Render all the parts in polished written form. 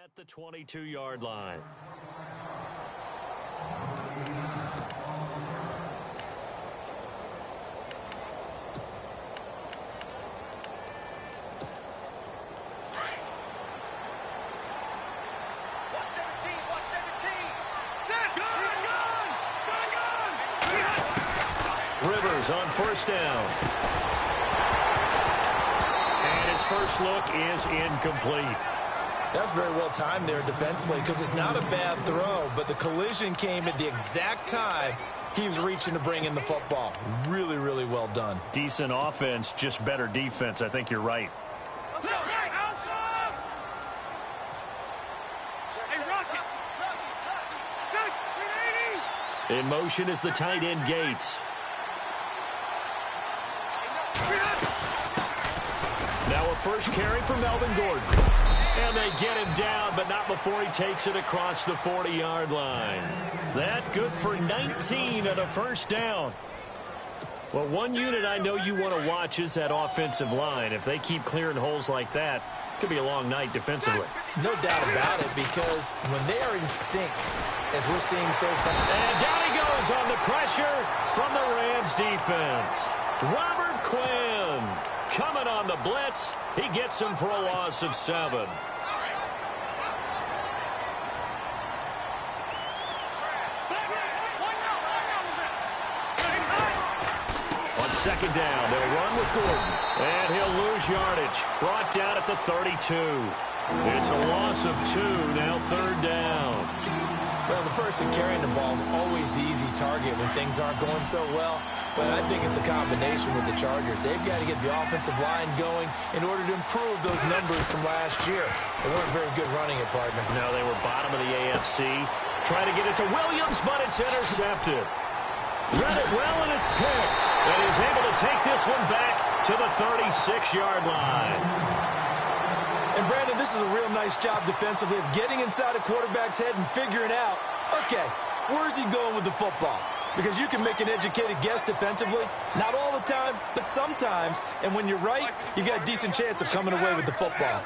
at the 22-yard line. Rivers on first down. And his first look is incomplete. That's very well timed there defensively because it's not a bad throw, but the collision came at the exact time he was reaching to bring in the football. Really, really well done. Decent offense, just better defense. I think you're right. In motion is the tight end Gates. Now a first carry for Melvin Gordon. And they get him down, but not before he takes it across the 40-yard line. That good for 19 and a first down. Well, one unit I know you want to watch is that offensive line. If they keep clearing holes like that, it could be a long night defensively. No doubt about it, because when they are in sync, as we're seeing so far. And down he goes on the pressure from the Rams defense. Robert Quinn coming on the blitz. He gets him for a loss of 7. On second down, they'll run with Gordon. And he'll lose yardage. Brought down at the 32. It's a loss of 2, now third down. Well, the person carrying the ball is always the easy target when things aren't going so well. But I think it's a combination with the Chargers. They've got to get the offensive line going in order to improve those numbers from last year. They weren't very good running it, partner. No, they were bottom of the AFC. Trying to get it to Williams, but it's intercepted. Read it well, and it's picked. And he's able to take this one back to the 36-yard line. And, Brandon, this is a real nice job defensively of getting inside a quarterback's head and figuring out, okay, where's he going with the football? Because you can make an educated guess defensively. Not all the time, but sometimes. And when you're right, you've got a decent chance of coming away with the football.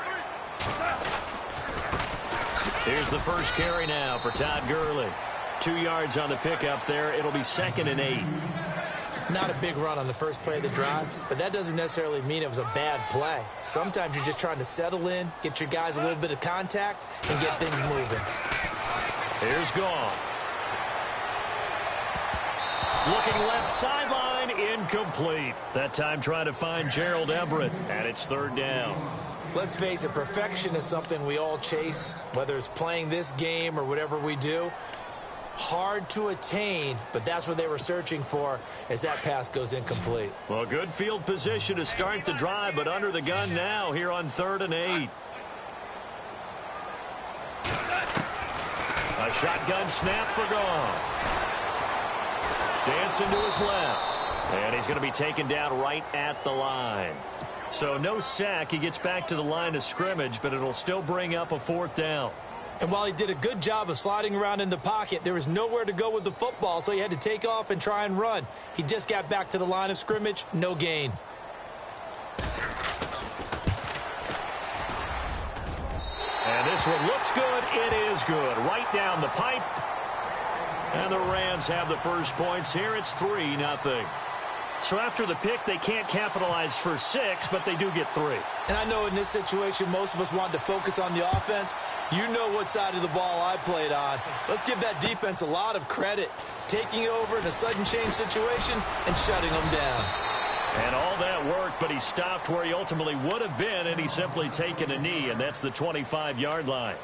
Here's the first carry now for Todd Gurley. 2 yards on the pickup there. It'll be 2nd and 8. Not a big run on the first play of the drive, but that doesn't necessarily mean it was a bad play. Sometimes you're just trying to settle in, get your guys a little bit of contact, and get things moving. Here's Goff. Looking left sideline, incomplete. That time trying to find Gerald Everett, and it's third down. Let's face it, perfection is something we all chase, whether it's playing this game or whatever we do. Hard to attain, but that's what they were searching for as that pass goes incomplete. Well, good field position to start the drive, but under the gun now here on 3rd and 8. A shotgun snap for Goff. Dancing to his left. And he's going to be taken down right at the line. So no sack. He gets back to the line of scrimmage, but it'll still bring up a 4th down. And while he did a good job of sliding around in the pocket, there was nowhere to go with the football, so he had to take off and try and run. He just got back to the line of scrimmage, no gain. And this one looks good. It is good. Right down the pipe. And the Rams have the first points here. It's 3-0. So after the pick, they can't capitalize for 6, but they do get 3. And I know in this situation, most of us want to focus on the offense. You know what side of the ball I played on. Let's give that defense a lot of credit. Taking over in a sudden change situation and shutting them down. And all that worked, but he stopped where he ultimately would have been, and he's simply taken a knee, and that's the 25-yard line.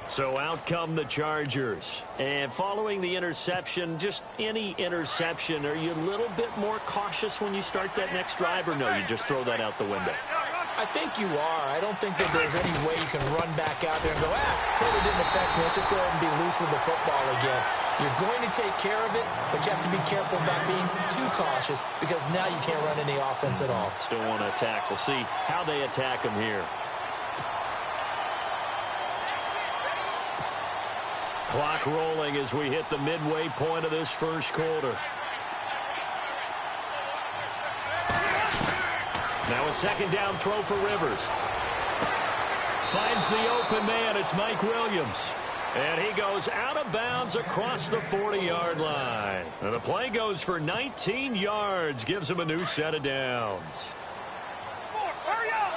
So out come the Chargers. And following the interception, just any interception, are you a little bit more cautious when you start that next drive, or no, you just throw that out the window? I think you are. I don't think that there's any way you can run back out there and go, totally didn't affect me. Let's just go ahead and be loose with the football again. You're going to take care of it, but you have to be careful about being too cautious because now you can't run any offense at all. Still want to attack. We'll see how they attack him here. Clock rolling as we hit the midway point of this first quarter. Now a second down throw for Rivers. Finds the open man. It's Mike Williams. And he goes out of bounds across the 40-yard line. And the play goes for 19 yards. Gives him a new set of downs. Hurry up!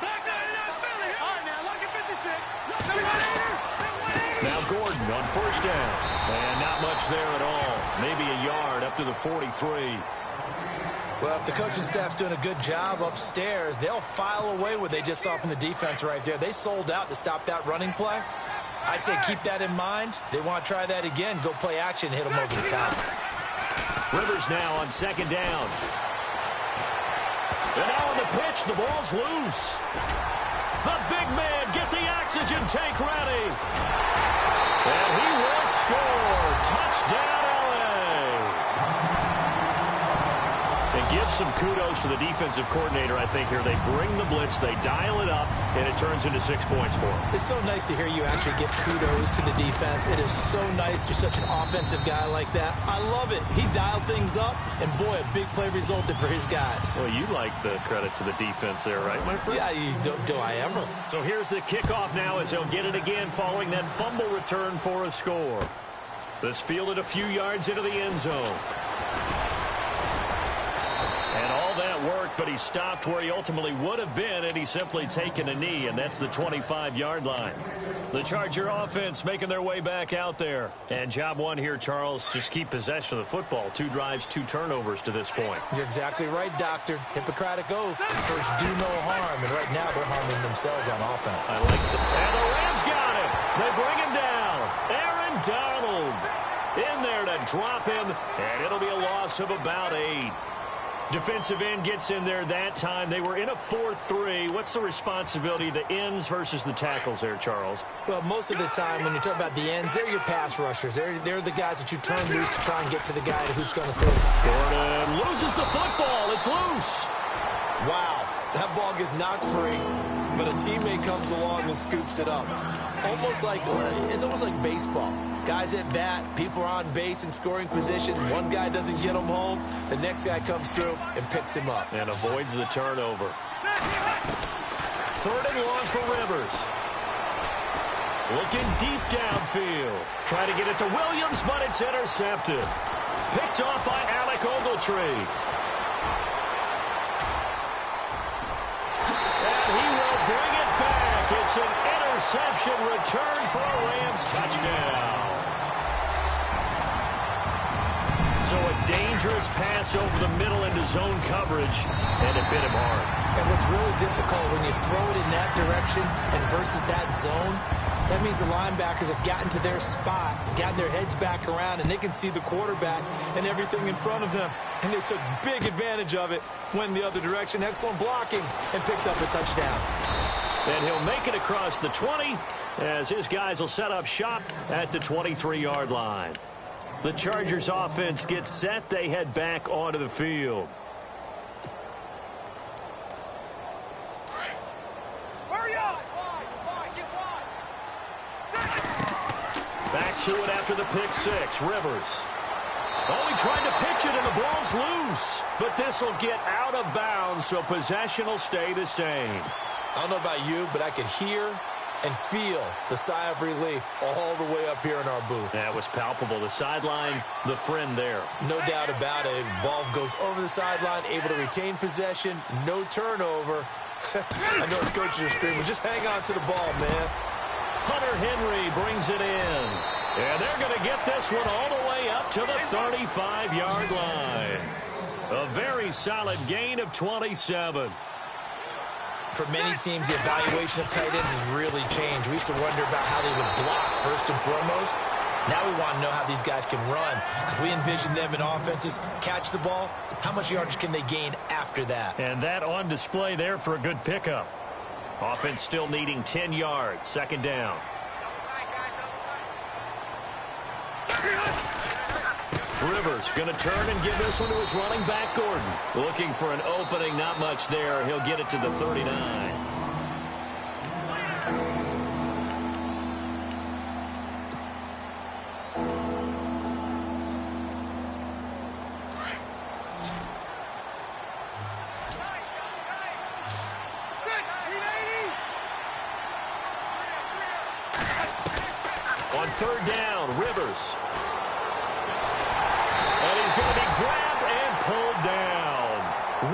Back to Philly. All right, now, look at 56. Now Gordon on first down. And not much there at all. Maybe a yard up to the 43. Well, if the coaching staff's doing a good job upstairs, they'll file away what they just saw from the defense right there. They sold out to stop that running play. I'd say keep that in mind. They want to try that again. Go play action, hit them over the top. Rivers now on second down. And now on the pitch, the ball's loose. The big man, get the oxygen tank ready. And he will score. Touchdown, LA. And give some kudos to the defensive coordinator, I think, here. They bring the blitz, they dial it up, and it turns into 6 points for them. It's so nice to hear you actually give kudos to the defense. It is so nice. You're such an offensive guy like that. I love it. He dialed things up, and boy, a big play resulted for his guys. Well, you like the credit to the defense there, right, my friend? Yeah, do I ever? So here's the kickoff now as he'll get it again following that fumble return for a score. This fielded a few yards into the end zone. And all that worked, but he stopped where he ultimately would have been, and he's simply taken a knee, and that's the 25-yard line. The Charger offense making their way back out there. And job one here, Charles, just keep possession of the football. 2 drives, 2 turnovers to this point. You're exactly right, Doctor. Hippocratic oath. First, do no harm, and right now they're harming themselves on offense. I like the... And the Rams got him. They bring him down. Aaron Donald in there to drop him, and it'll be a loss of about 8. Defensive end gets in there that time. They were in a 4-3. What's the responsibility of the ends versus the tackles there, Charles? Well, most of the time when you talk about the ends, they're your pass rushers. They're the guys that you turn loose to try and get to the guy who's going to throw. Gordon loses the football. It's loose. Wow, that ball gets knocked free, but a teammate comes along and scoops it up. It's almost like baseball. Guys at bat, people are on base in scoring position. One guy doesn't get him home. The next guy comes through and picks him up. And avoids the turnover. 3rd and long for Rivers. Looking deep downfield. Trying to get it to Williams, but it's intercepted. Picked off by Alec Ogletree. And he will bring it back. It's an interception return for a Rams touchdown. So a dangerous pass over the middle into zone coverage, and it bit him hard. And what's really difficult when you throw it in that direction and versus that zone, that means the linebackers have gotten to their spot, gotten their heads back around, and they can see the quarterback and everything in front of them. And they took big advantage of it, went the other direction, excellent blocking, and picked up a touchdown. And he'll make it across the 20 as his guys will set up shop at the 23-yard line. The Chargers offense gets set. They head back onto the field. Hurry up! Back to it after the pick 6. Rivers. Oh, he tried to pitch it, and the ball's loose. But this will get out of bounds, so possession will stay the same. I don't know about you, but I could hear and feel the sigh of relief all the way up here in our booth. That was palpable. The sideline, the friend there. No doubt about it. Ball goes over the sideline, able to retain possession, no turnover. I know his coaches are screaming, just hang on to the ball, man. Hunter Henry brings it in. And they're going to get this one all the way up to the 35-yard line. A very solid gain of 27. For many teams, the evaluation of tight ends has really changed. We used to wonder about how they would block first and foremost. Now we want to know how these guys can run, because we envision them in offenses catch the ball. How much yardage can they gain after that? And that on display there for a good pickup. Offense still needing 10 yards. 2nd down. Rivers going to turn and give this one to his running back, Gordon. Looking for an opening, not much there. He'll get it to the 39. third down. Rivers. And he's going to be grabbed and pulled down.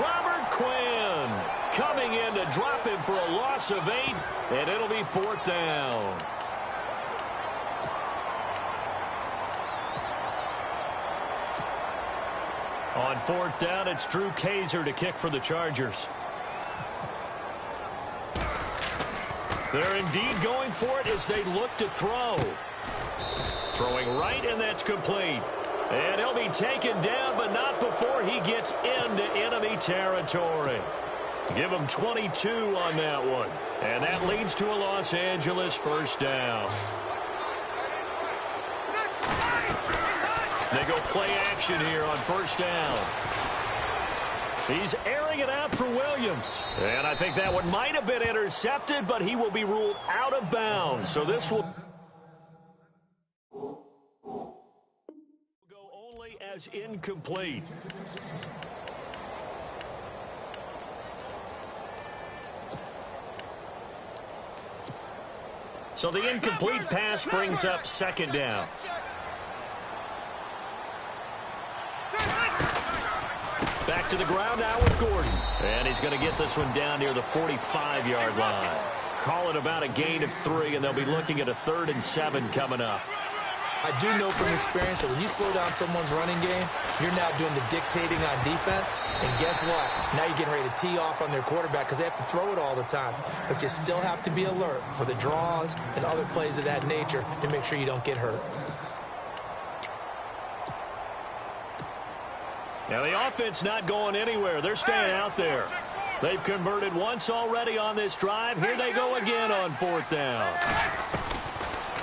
Robert Quinn coming in to drop him for a loss of 8, and it'll be fourth down. On fourth down, it's Drew Kaiser to kick for the Chargers. They're indeed going for it as they look to throw. Throwing right, and that's complete. And he'll be taken down, but not before he gets into enemy territory. Give him 22 on that one. And that leads to a Los Angeles first down. They go play action here on first down. He's airing it out for Williams. And I think that one might have been intercepted, but he will be ruled out of bounds. So this will go only as incomplete. So the incomplete pass brings up second down. Back to the ground now with Gordon. And he's going to get this one down near the 45-yard line. Call it about a gain of 3, and they'll be looking at a 3rd and 7 coming up. I do know from experience that when you slow down someone's running game, you're now doing the dictating on defense. And guess what? Now you're getting ready to tee off on their quarterback because they have to throw it all the time. But you still have to be alert for the draws and other plays of that nature to make sure you don't get hurt. Now the offense not going anywhere. They're staying out there. They've converted once already on this drive. Here they go again on fourth down.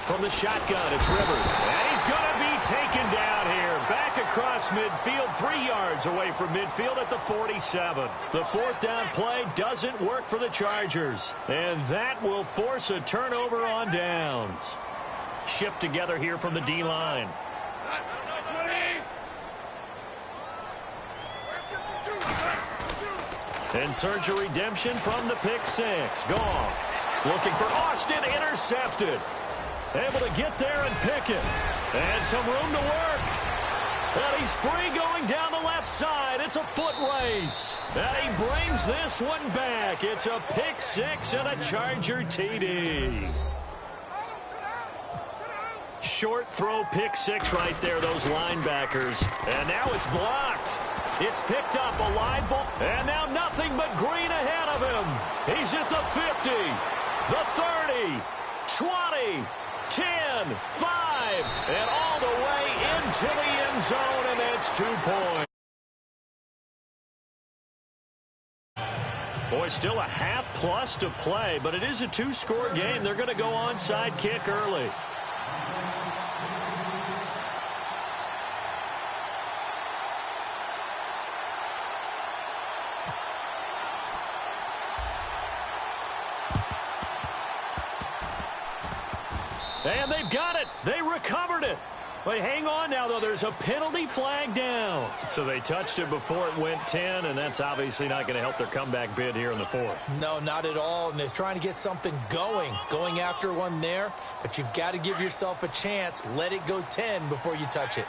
From the shotgun, it's Rivers. And he's going to be taken down here. Back across midfield, 3 yards away from midfield at the 47. The fourth down play doesn't work for the Chargers. And that will force a turnover on downs. Shift together here from the D-line. And search a redemption from the pick six. Goff looking for Austin, intercepted. Able to get there and pick it. And some room to work. And he's free going down the left side. It's a foot race. And he brings this one back. It's a pick six and a Charger TD. Short throw pick six right there, those linebackers. And now it's blocked. It's picked up, a live ball. And now nothing but green ahead of him. He's at the 50, the 30, 20, 10, 5, and all the way into the end zone, and that's 2 points. Boy, still a half plus to play, but it is a 2-score game. They're going to go onside kick early. And they've got it. They recovered it. But hang on now, though. There's a penalty flag down. So they touched it before it went 10, and that's obviously not going to help their comeback bid here in the fourth. No, not at all. And they're trying to get something going after one there. But you've got to give yourself a chance. Let it go 10 before you touch it.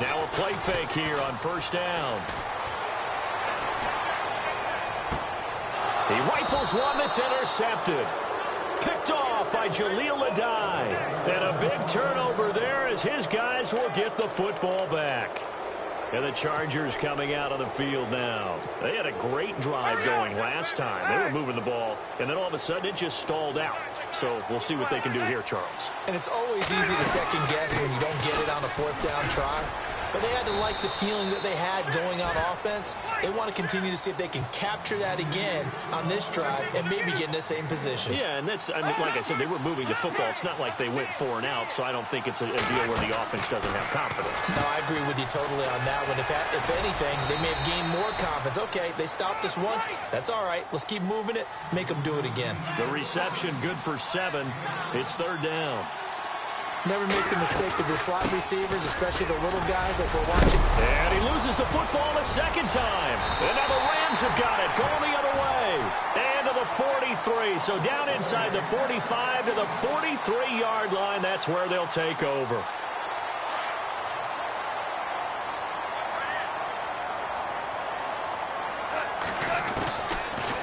Now a play fake here on first down. He rifles one that's intercepted. Picked off by Jaleel Adai. And a big turnover there as his guys will get the football back. And the Chargers coming out on the field now. They had a great drive going last time. They were moving the ball, and then all of a sudden it just stalled out. So we'll see what they can do here, Charles. And it's always easy to second guess when you don't get it on a fourth down try. But they had to like the feeling that they had going on offense. They want to continue to see if they can capture that again on this drive and maybe get in the same position. Yeah, and that's, I mean, like I said, they were moving the football. It's not like they went 4 and out, so I don't think it's a deal where the offense doesn't have confidence. No, I agree with you totally on that one. If anything, they may have gained more confidence. Okay, they stopped us once. That's all right. Let's keep moving it. Make them do it again. The reception good for 7. It's third down. Never make the mistake with the slot receivers, especially the little guys like we're watching. And he loses the football a second time. And now the Rams have got it, going the other way. And to the 43. So down inside the 45 to the 43-yard line. That's where they'll take over.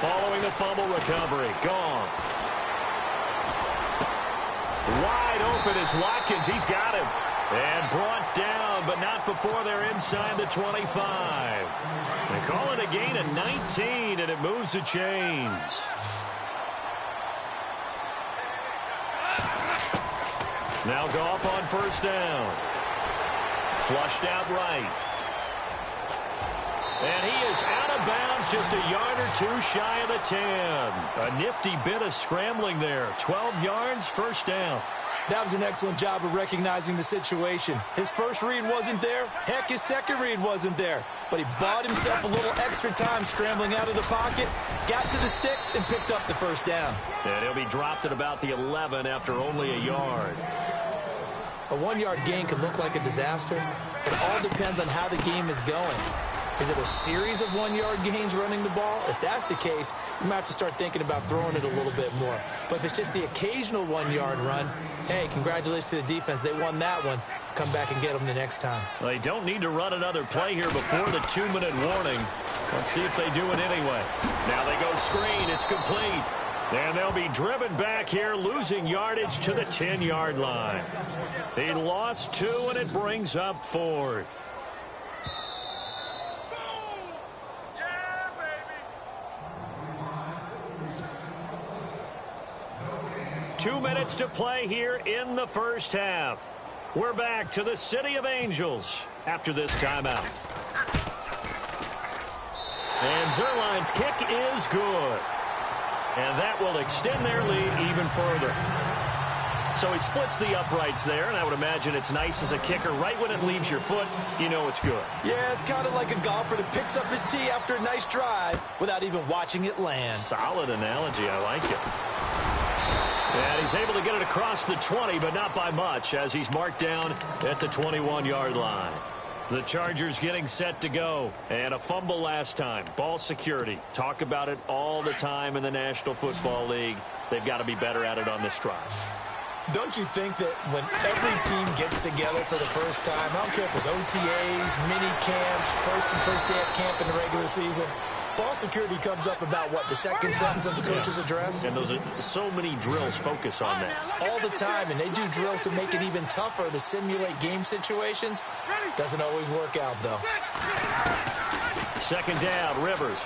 Following the fumble recovery, Goff. Wide open is Watkins. He's got him. And brought down, but not before they're inside the 25. They call it a gain of 19, and it moves the chains. Now Goff on first down. Flushed out right. And he is out of bounds, just a yard or two shy of the 10. A nifty bit of scrambling there. 12 yards, first down. That was an excellent job of recognizing the situation. His first read wasn't there. Heck, his second read wasn't there. But he bought himself a little extra time scrambling out of the pocket, got to the sticks, and picked up the first down. And he'll be dropped at about the 11 after only a yard. A 1-yard gain can look like a disaster. It all depends on how the game is going. Is it a series of 1-yard gains running the ball? If that's the case, you might have to start thinking about throwing it a little bit more. But if it's just the occasional 1-yard run, hey, congratulations to the defense. They won that one. Come back and get them the next time. They don't need to run another play here before the 2-minute warning. Let's see if they do it anyway. Now they go screen. It's complete. And they'll be driven back here, losing yardage to the 10-yard line. He lost 2, and it brings up 4th. 2 minutes to play here in the first half. We're back to the City of Angels after this timeout. And Zuerlein's kick is good. And that will extend their lead even further. So he splits the uprights there, and I would imagine it's nice as a kicker. Right when it leaves your foot, you know it's good. Yeah, it's kind of like a golfer that picks up his tee after a nice drive without even watching it land. Solid analogy. I like it. And he's able to get it across the 20, but not by much, as he's marked down at the 21-yard line. The Chargers getting set to go. And a fumble last time. Ball security. Talk about it all the time in the National Football League. They've got to be better at it on this drive. Don't you think that when every team gets together for the first time, I don't care if it's OTAs, mini camps, first day of camp in the regular season, ball security comes up about, what, the second sentence of the coach's address? And those are so many drills focus on that. All the time, and they do drills to make it even tougher to simulate game situations. Doesn't always work out, though. Second down, Rivers.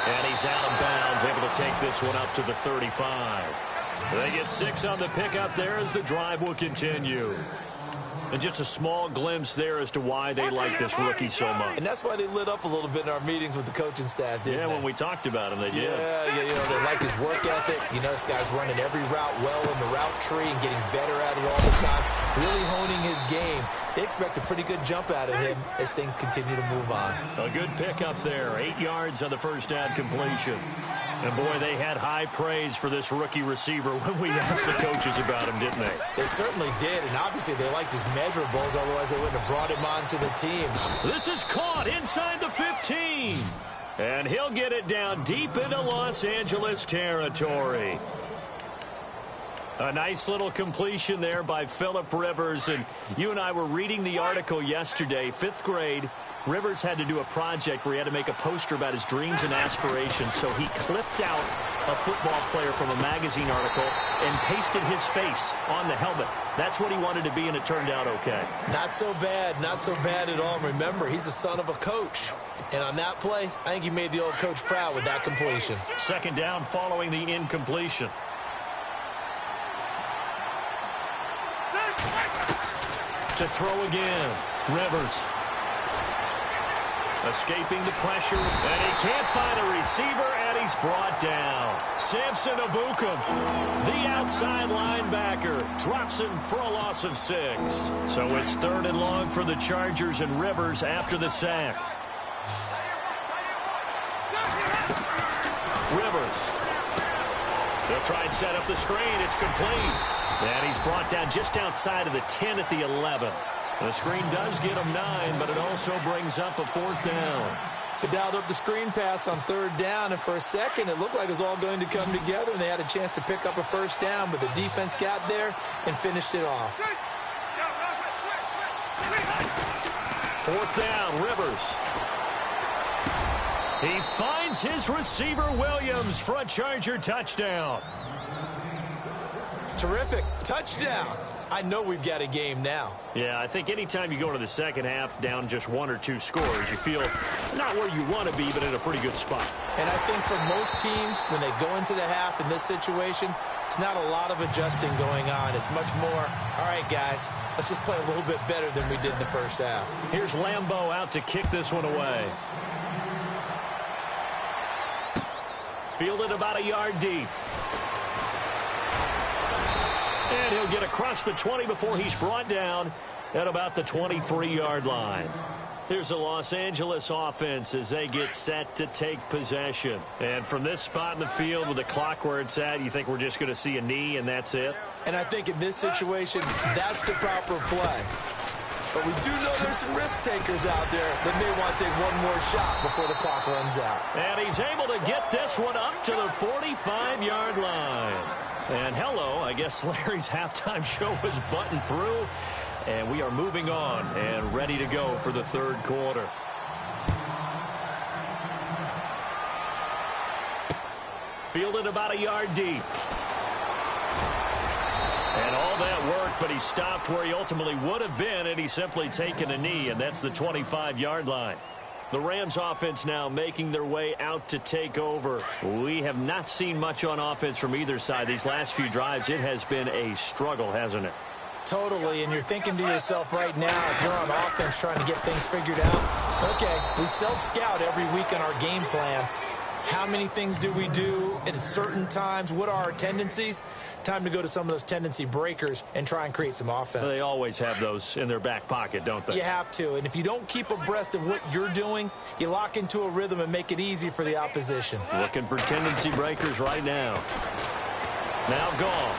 And he's out of bounds, able to take this one up to the 35. They get 6 on the pickup there as the drive will continue. And just a small glimpse there as to why they like this rookie so much. And that's why they lit up a little bit in our meetings with the coaching staff, didn't they? Yeah, when we talked about him, they did. Yeah, you know, they like his work ethic. You know, this guy's running every route well in the route tree and getting better at it all the time, really honing his game. They expect a pretty good jump out of him as things continue to move on. A good pickup there, 8 yards on the first down completion. And, boy, they had high praise for this rookie receiver when we asked the coaches about him, didn't they? They certainly did, and obviously they liked his measurables, otherwise they wouldn't have brought him onto the team. This is caught inside the 15. And he'll get it down deep into Los Angeles territory. A nice little completion there by Phillip Rivers. And you and I were reading the article yesterday, 5th grade. Rivers had to do a project where he had to make a poster about his dreams and aspirations, so he clipped out a football player from a magazine article and pasted his face on the helmet. That's what he wanted to be, and it turned out okay. Not so bad at all. Remember, he's the son of a coach. And on that play, I think he made the old coach proud with that completion. Second down following the incompletion. To throw again, Rivers. Escaping the pressure, and he can't find a receiver, and he's brought down. Samson Ebukam, the outside linebacker, drops him for a loss of 6. So it's 3rd and long for the Chargers, and Rivers after the sack. Rivers. They'll try and set up the screen. It's complete. And he's brought down just outside of the 10 at the 11. The screen does get him 9, but it also brings up a 4th down. They dialed up the screen pass on 3rd down, and for a second it looked like it was all going to come together, and they had a chance to pick up a 1st down, but the defense got there and finished it off. 4th down, Rivers. He finds his receiver, Williams, for a Charger touchdown. Terrific. Touchdown. I know we've got a game now. Yeah, I think anytime you go into the second half down just 1 or 2 scores, you feel not where you want to be, but in a pretty good spot. And I think for most teams, when they go into the half in this situation, it's not a lot of adjusting going on. It's much more, all right, guys, let's just play a little bit better than we did in the first half. Here's Lambeau out to kick this one away. Fielded about a yard deep. And he'll get across the 20 before he's brought down at about the 23-yard line. Here's the Los Angeles offense as they get set to take possession. And from this spot in the field with the clock where it's at, you think we're just going to see a knee and that's it? And I think in this situation, that's the proper play. But we do know there's some risk takers out there that may want to take one more shot before the clock runs out. And he's able to get this one up to the 45-yard line. And hello, I guess Larry's halftime show is buttoned through. And we are moving on and ready to go for the 3rd quarter. Fielded about a yard deep. And all that work, but he stopped where he ultimately would have been, and he's simply taken a knee, and that's the 25-yard line. The Rams offense now making their way out to take over. We have not seen much on offense from either side. These last few drives, it has been a struggle, hasn't it? Totally, and you're thinking to yourself right now, if you're on offense trying to get things figured out, okay, we self-scout every week on our game plan. How many things do we do at certain times? What are our tendencies? Time to go to some of those tendency breakers and try and create some offense. They always have those in their back pocket, don't they? You have to, and if you don't keep abreast of what you're doing, you lock into a rhythm and make it easy for the opposition. Looking for tendency breakers right now. Now gone.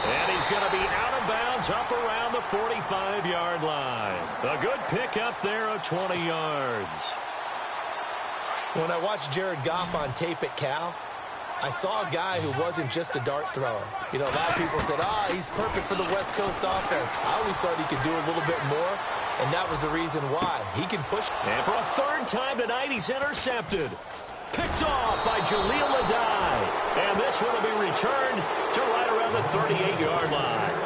And he's going to be out of bounds up around the 45-yard line. A good pick up there of 20 yards. When I watched Jared Goff on tape at Cal, I saw a guy who wasn't just a dart thrower. You know, a lot of people said, he's perfect for the West Coast offense. I always thought he could do a little bit more, and that was the reason why. He can push. And for a 3rd time tonight, he's intercepted. Picked off by Jaleel Adai. And this one will be returned to right around the 38-yard line.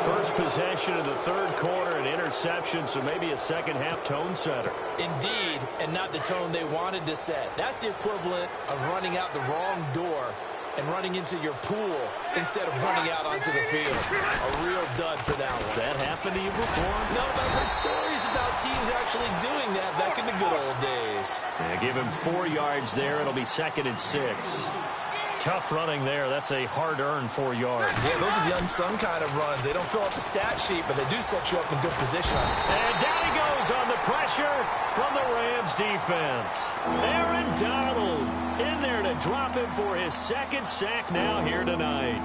First possession of the 3rd quarter, an interception, so maybe a second-half tone setter. Indeed, and not the tone they wanted to set. That's the equivalent of running out the wrong door and running into your pool instead of running out onto the field. A real dud for that one. Has that happened to you before? No, but I've heard stories about teams actually doing that back in the good old days. Yeah, give him 4 yards there. It'll be 2nd and 6. Tough running there. That's a hard-earned 4 yards. Yeah, those are the unsung kind of runs. They don't fill up the stat sheet, but they do set you up in good position. And down he goes on the pressure from the Rams defense. Aaron Donald in there to drop him for his 2nd sack now here tonight.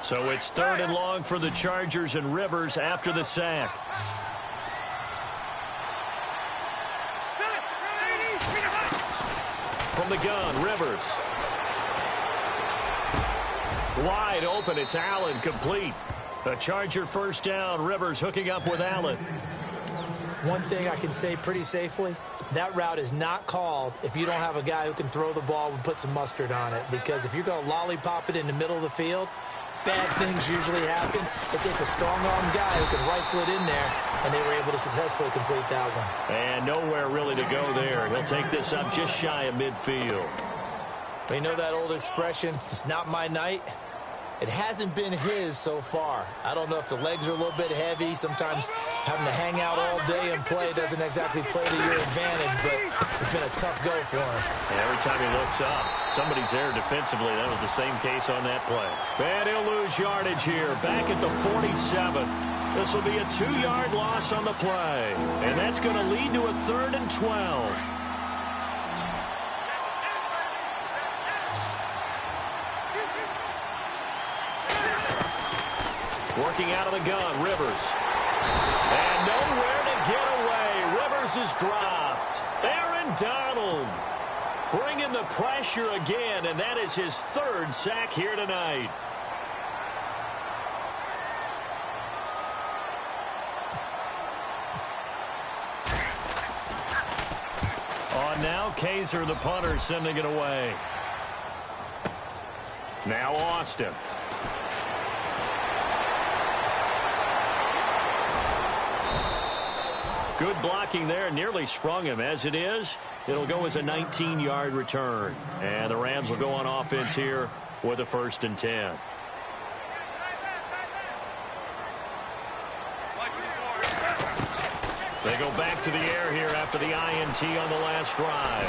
So it's 3rd and long for the Chargers, and Rivers after the sack. From the gun, Rivers. Wide open, it's Allen, complete. A Charger 1st down, Rivers hooking up with Allen. One thing I can say pretty safely, that route is not called if you don't have a guy who can throw the ball and put some mustard on it. Because if you're going to lollipop it in the middle of the field, bad things usually happen. It takes a strong-arm guy who can rifle it in there, and they were able to successfully complete that one. And nowhere really to go there. He'll take this up just shy of midfield. You know that old expression, it's not my night? It hasn't been his so far. I don't know if the legs are a little bit heavy. Sometimes having to hang out all day and play doesn't exactly play to your advantage, but it's been a tough go for him. And every time he looks up, somebody's there defensively. That was the same case on that play. And he'll lose yardage here, back at the 47. This will be a 2-yard loss on the play. And that's going to lead to a 3rd and 12. Working out of the gun, Rivers. And nowhere to get away. Rivers is dropped. Aaron Donald bringing the pressure again, and that is his 3rd sack here tonight. On now, Kaiser, the punter, sending it away. Now Austin. Good blocking there, nearly sprung him. As it is, it'll go as a 19-yard return. And the Rams will go on offense here with a 1st and 10. They go back to the air here after the INT on the last drive.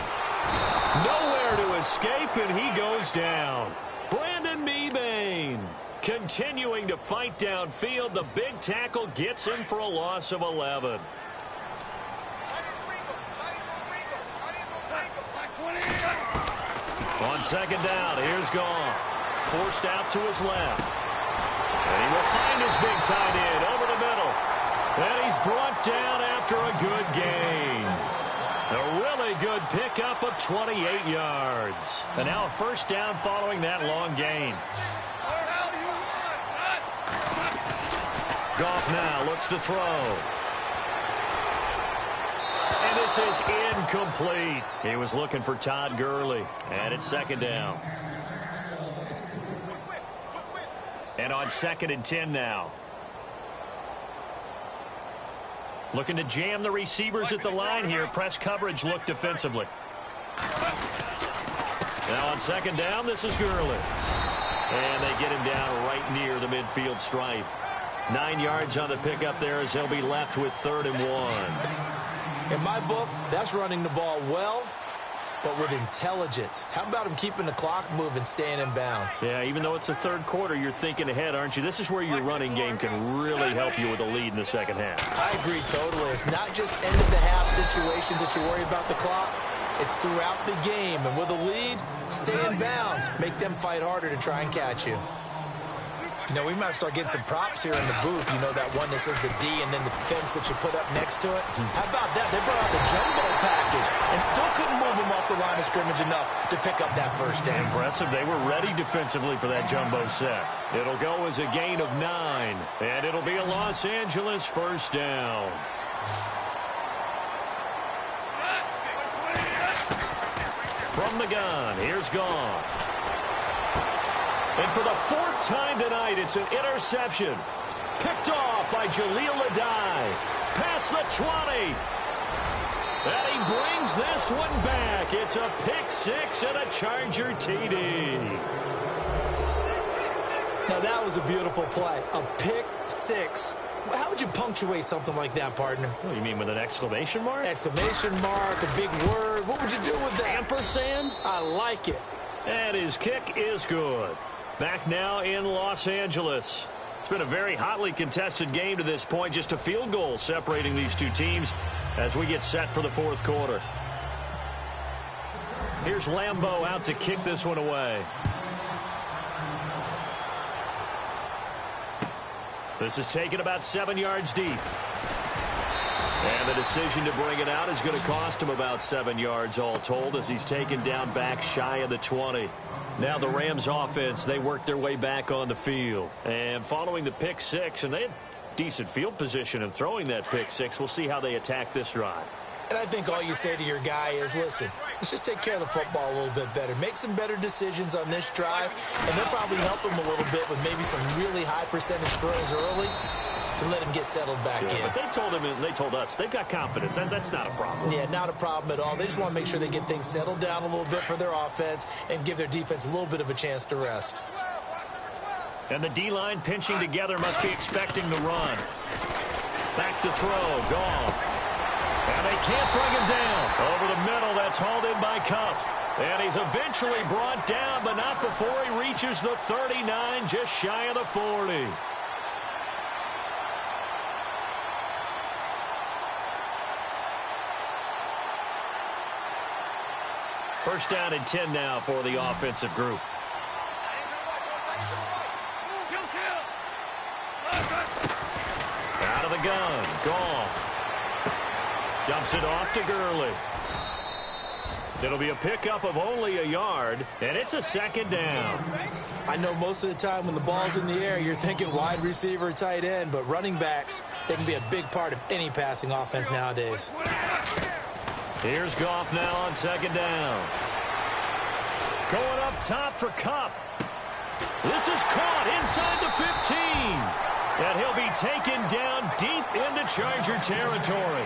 Nowhere to escape, and he goes down. Brandon Mebane continuing to fight downfield. The big tackle gets him for a loss of 11. On 2nd down, here's Goff. Forced out to his left. And he will find his big tight end over the middle. And he's brought down after a good gain. A really good pickup of 28 yards. And now a 1st down following that long gain. Goff now looks to throw. And this is incomplete. He was looking for Todd Gurley. And it's 2nd down. And on 2nd and 10 now. Looking to jam the receivers at the line here. Press coverage look defensively. Now on 2nd down, this is Gurley. And they get him down right near the midfield stripe. 9 yards on the pickup there as they'll be left with 3rd and 1. In my book, that's running the ball well, but with intelligence. How about him keeping the clock moving, staying in bounds? Yeah, even though it's the 3rd quarter, you're thinking ahead, aren't you? This is where your running game can really help you with a lead in the 2nd half. I agree totally. It's not just end-of-the-half situations that you worry about the clock. It's throughout the game. And with a lead, stay in bounds. Make them fight harder to try and catch you. You know, we might start getting some props here in the booth. You know, that one that says the D and then the fence that you put up next to it? How about that? They brought out the jumbo package and still couldn't move them off the line of scrimmage enough to pick up that 1st down. Impressive. They were ready defensively for that jumbo set. It'll go as a gain of 9, and it'll be a Los Angeles 1st down. From the gun, here's Goff. And for the 4th time tonight, it's an interception. Picked off by Jaleel Adai. Past the 20. And he brings this one back. It's a pick 6 and a Charger TD. Now, that was a beautiful play. A pick 6. How would you punctuate something like that, partner? What do you mean, with an exclamation mark? Exclamation mark, a big word. What would you do with that? Ampersand? I like it. And his kick is good. Back now in Los Angeles. It's been a very hotly contested game to this point. Just a field goal separating these two teams as we get set for the 4th quarter. Here's Lambeau out to kick this one away. This is taken about 7 yards deep. And the decision to bring it out is going to cost him about 7 yards all told as he's taken down back shy of the 20. Now the Rams offense, they work their way back on the field. And following the pick 6, and they had decent field position in throwing that pick 6. We'll see how they attack this drive. And I think all you say to your guy is, listen, let's just take care of the football a little bit better. Make some better decisions on this drive, and they'll probably help him a little bit with maybe some really high percentage throws early to let him get settled back in. But they told him, and they told us, they've got confidence. That's not a problem. Yeah, not a problem at all. They just want to make sure they get things settled down a little bit for their offense and give their defense a little bit of a chance to rest. And the D-line pinching together must be expecting the run. Back to throw, Goff. And they can't bring him down. Over the middle, that's hauled in by Kupp. And he's eventually brought down, but not before he reaches the 39, just shy of the 40. First down and 10 now for the offensive group. Out of the gun, Goff. Dumps it off to Gurley. It'll be a pickup of only a yard, and it's a second down. I know most of the time when the ball's in the air, you're thinking wide receiver, tight end, but running backs, they can be a big part of any passing offense nowadays. Here's Goff now on second down. Going up top for Kupp. This is caught inside the 15. And he'll be taken down deep into Charger territory.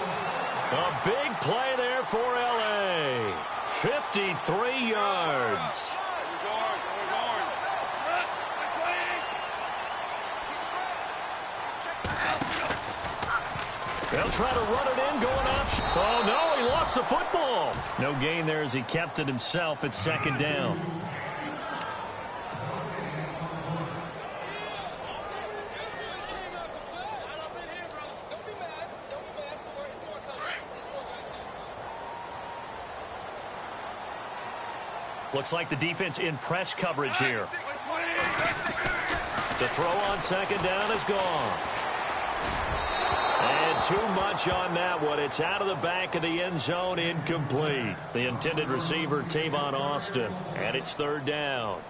A big play there for L.A. 53 yards. They'll try to run it in, going option. Oh, no, he lost the football. No gain there as he kept it himself at second down. Looks like the defense in press coverage here. To throw on second down is gone. And too much on that one. It's out of the back of the end zone, incomplete. The intended receiver, Tavon Austin, and it's third down.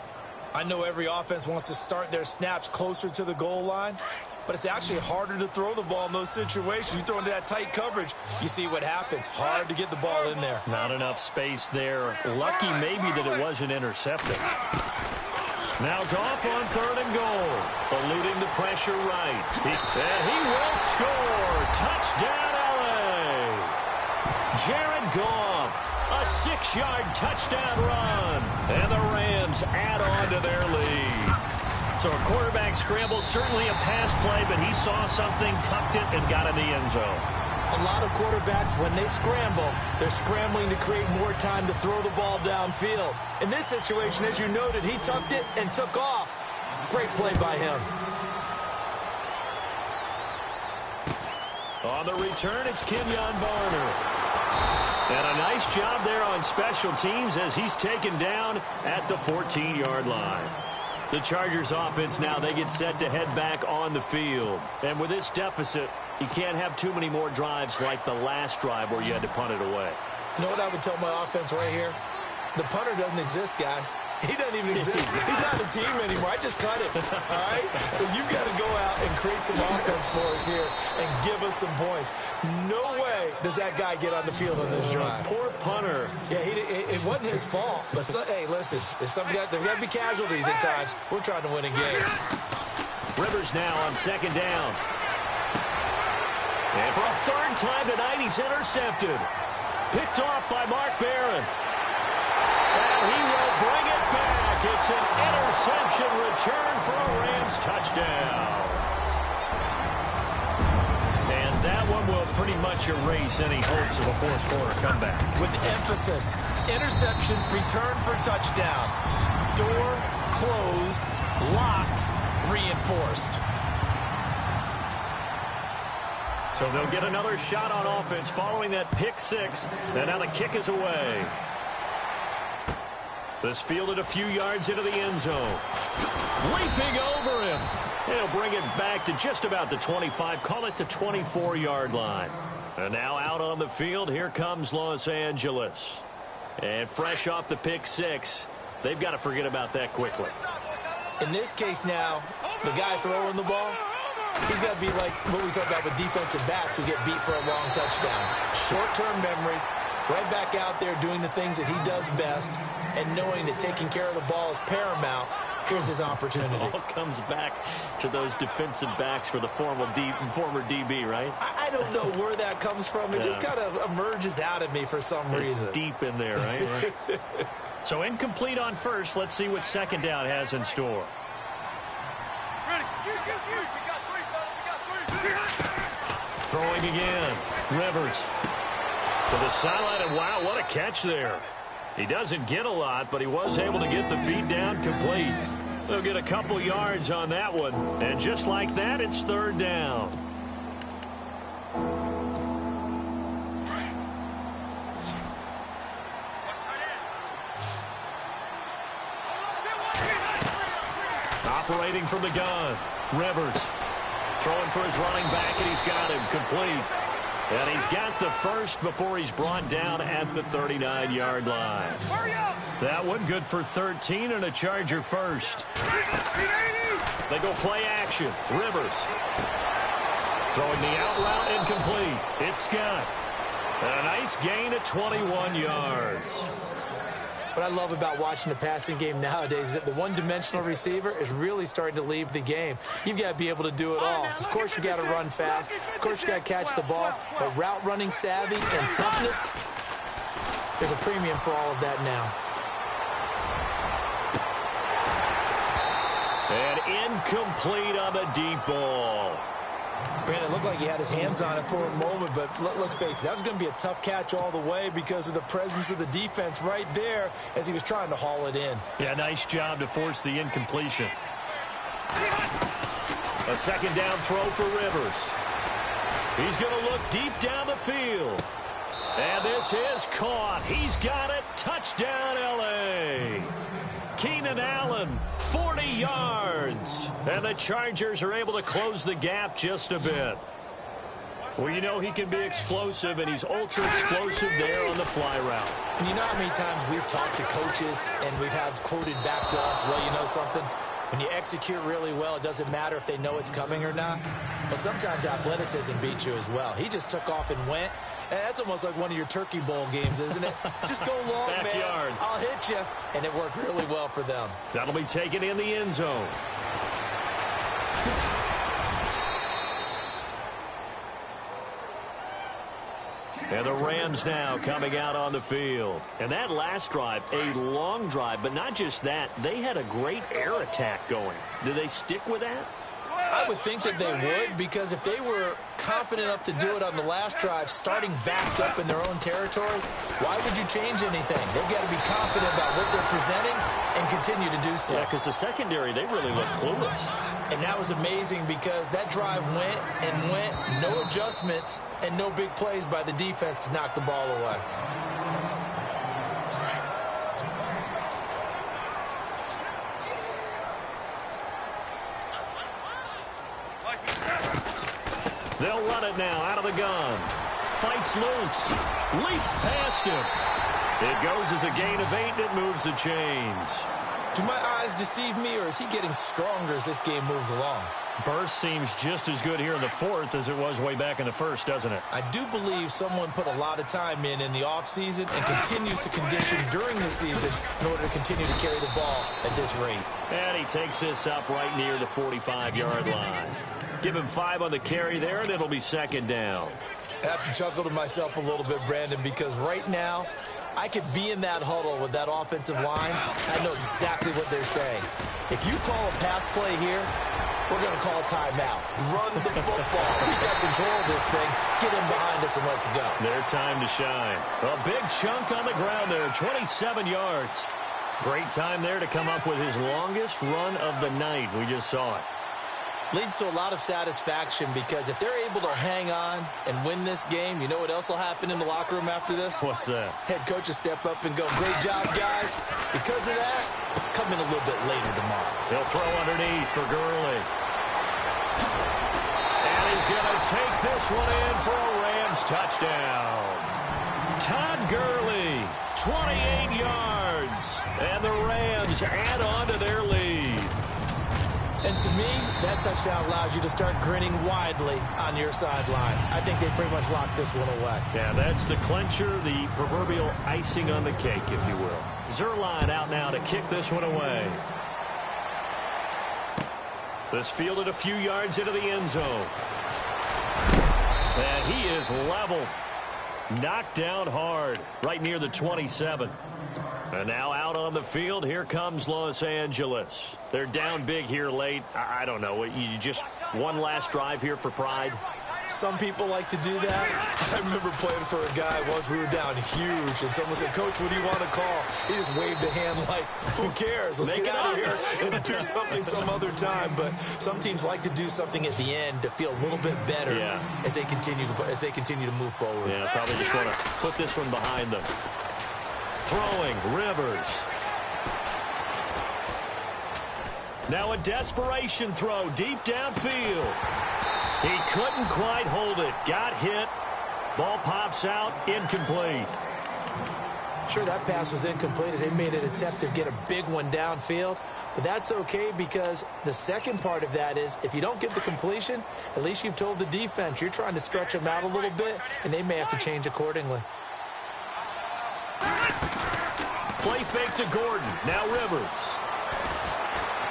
I know every offense wants to start their snaps closer to the goal line, but it's actually harder to throw the ball in those situations. You throw into that tight coverage, you see what happens. Hard to get the ball in there. Not enough space there. Lucky maybe that it wasn't intercepted. Now Goff on third and goal. Eluding the pressure right. And he will score. Touchdown, L.A. Jared Goff. A 6-yard touchdown run. And the Rams add on to their lead. So a quarterback scramble, certainly a pass play, but he saw something, tucked it, and got in the end zone. A lot of quarterbacks, when they scramble, they're scrambling to create more time to throw the ball downfield. In this situation, as you noted, he tucked it and took off. Great play by him. On the return, it's Kenyon Barner. And a nice job there on special teams as he's taken down at the 14-yard line. The Chargers offense now, they get set to head back on the field. And with this deficit, you can't have too many more drives like the last drive where you had to punt it away. You know what I would tell my offense right here? The punter doesn't exist, guys. He doesn't even exist. He's not a team anymore. I just cut it, all right? So you've got to go out and create some offense for us here and give us some points. No way does that guy get on the field on this drive. Poor punter. Yeah, it wasn't his fault. But, hey, listen, there's got to be casualties at times. We're trying to win a game. Rivers now on second down. And for a third time tonight, he's intercepted. Picked off by Mark Barron. And he will bring it back. It's an interception return for a Rams touchdown. And that one will pretty much erase any hopes of a fourth quarter comeback. With emphasis, interception, return for touchdown. Door closed, locked, reinforced. So they'll get another shot on offense following that pick six. And now the kick is away. This fielded a few yards into the end zone. Leaping over him. He'll bring it back to just about the 25. Call it the 24-yard line. And now out on the field, here comes Los Angeles. And fresh off the pick six, they've got to forget about that quickly. In this case now, the guy throwing the ball, he's got to be like what we talk about with defensive backs who get beat for a long touchdown. Short-term memory, right back out there doing the things that he does best, and knowing that taking care of the ball is paramount. Here's his opportunity. It all comes back to those defensive backs for the former DB, right? I don't know where that comes from. It just kind of emerges out of me for some reason. It's deep in there, right? So incomplete on first. Let's see what second down has in store. Throwing again. Rivers to the sideline, and wow, what a catch there. He doesn't get a lot, but he was able to get the feet down complete. They'll get a couple yards on that one. And just like that, it's third down. Operating from the gun, Rivers. Throwing for his running back, and he's got him complete. And he's got the first before he's brought down at the 39-yard line. That one good for 13 and a Charger first. They go play action. Rivers. Throwing the out route incomplete. It's Scott. And a nice gain at 21 yards. What I love about watching the passing game nowadays is that the one-dimensional receiver is really starting to leave the game. You've got to be able to do it all. Of course, you got to run fast. Of course, you got to catch the ball. But route running savvy and toughness, there's a premium for all of that now. And incomplete on the deep ball. Brandon, it looked like he had his hands on it for a moment, but let's face it, that was going to be a tough catch all the way because of the presence of the defense right there as he was trying to haul it in. Yeah, nice job to force the incompletion. A second down throw for Rivers. He's going to look deep down the field. And this is caught. He's got it. Touchdown, L.A. Keenan Allen, 40 yards. And the Chargers are able to close the gap just a bit. Well, you know he can be explosive, and he's ultra-explosive there on the fly route. And you know how many times we've talked to coaches and we've had quoted back to us, well, you know something? When you execute really well, it doesn't matter if they know it's coming or not. Well, sometimes athleticism beats you as well. He just took off and went. And that's almost like one of your Turkey Bowl games, isn't it? Just go long, Backyard. man. I'll hit you. And it worked really well for them. That'll be taken in the end zone. And the Rams now coming out on the field. And that last drive, a long drive, but not just that. They had a great air attack going. Do they stick with that? I would think that they would, because if they were confident enough to do it on the last drive, starting backed up in their own territory, why would you change anything? They've got to be confident about what they're presenting and continue to do so. Yeah, because the secondary, they really look clueless. And that was amazing because that drive went and went, no adjustments, and no big plays by the defense to knock the ball away. They'll run it now out of the gun. Fights loose. Leaps past him. It goes as a gain of 8. It moves the chains. Do my eyes deceive me, or is he getting stronger as this game moves along? Burst seems just as good here in the fourth as it was way back in the first, doesn't it? I do believe someone put a lot of time in the offseason and continues to condition during the season in order to continue to carry the ball at this rate. And he takes this up right near the 45-yard line. Give him 5 on the carry there, and it'll be second down. I have to chuckle to myself a little bit, Brandon, because right now I could be in that huddle with that offensive line. I know exactly what they're saying. If you call a pass play here, we're going to call a timeout. Run the football. We got control of this thing. Get in behind us and let's go. Their time to shine. A big chunk on the ground there, 27 yards. Great time there to come up with his longest run of the night. We just saw it. Leads to a lot of satisfaction because if they're able to hang on and win this game, you know what else will happen in the locker room after this? What's that? Head coach will step up and go, great job, guys. Because of that, come in a little bit later tomorrow. He'll throw underneath for Gurley. And he's going to take this one in for a Rams touchdown. Todd Gurley, 28 yards. And the Rams add on to their lead. And to me, that touchdown allows you to start grinning widely on your sideline. I think they pretty much locked this one away. Yeah, that's the clincher, the proverbial icing on the cake, if you will. Zuerlein out now to kick this one away. This fielded a few yards into the end zone. And he is leveled. Knocked down hard, right near the 27. And now out on the field, here comes Los Angeles. They're down big here late. I don't know. You just one last drive here for pride? Some people like to do that. I remember playing for a guy once we were down huge, and someone said, Coach, what do you want to call? He just waved a hand like, who cares? Let's get out of here and do something some other time. But some teams like to do something at the end to feel a little bit better as they continue to move forward. Yeah, probably just want to put this one behind them. Throwing, Rivers. Now a desperation throw deep downfield. He couldn't quite hold it. Got hit. Ball pops out. Incomplete. Sure, that pass was incomplete as they made an attempt to get a big one downfield. But that's okay because the second part of that is if you don't get the completion, at least you've told the defense you're trying to stretch them out a little bit, and they may have to change accordingly. Play fake to Gordon. Now Rivers.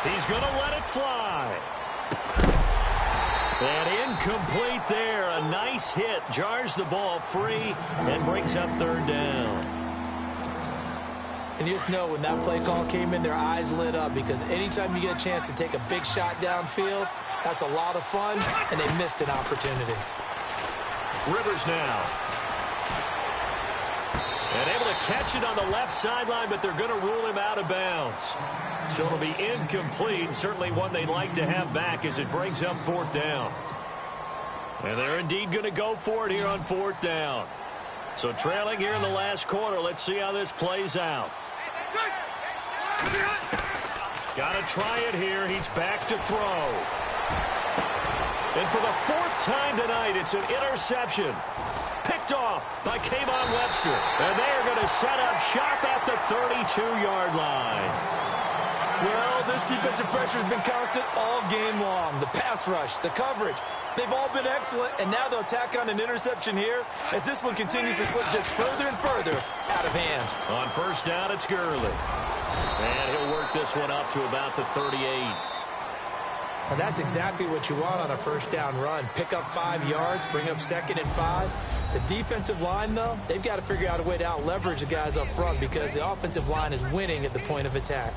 He's going to let it fly. And incomplete there. A nice hit. Jars the ball free and brings up third down. And you just know when that play call came in, their eyes lit up because anytime you get a chance to take a big shot downfield, that's a lot of fun, and they missed an opportunity. Rivers now. And able to catch it on the left sideline, but they're going to rule him out of bounds. So it'll be incomplete. Certainly one they'd like to have back as it brings up fourth down. And they're indeed going to go for it here on fourth down. So trailing here in the last quarter. Let's see how this plays out. Got to try it here. He's back to throw. And for the fourth time tonight, it's an interception. Picked off by Kayvon Webster. And they're going to set up shop at the 32-yard line. Well, this defensive pressure has been constant all game long. The pass rush, the coverage, they've all been excellent, and now they'll tack on an interception here as this one continues to slip just further and further out of hand. On first down, it's Gurley. And he'll work this one up to about the 38. And that's exactly what you want on a first down run. Pick up 5 yards, bring up 2nd and 5. The defensive line, though, they've got to figure out a way to out-leverage the guys up front because the offensive line is winning at the point of attack.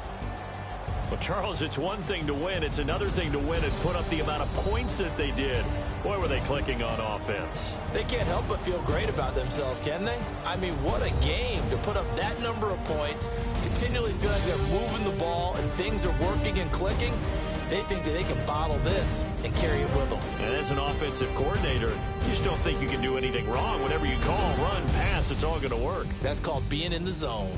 Well, Charles, it's one thing to win. It's another thing to win and put up the amount of points that they did. Boy, were they clicking on offense. They can't help but feel great about themselves, can they? I mean, what a game to put up that number of points, continually feel like they're moving the ball and things are working and clicking. They think that they can bottle this and carry it with them. And as an offensive coordinator, you just don't think you can do anything wrong. Whatever you call, run, pass, it's all going to work. That's called being in the zone.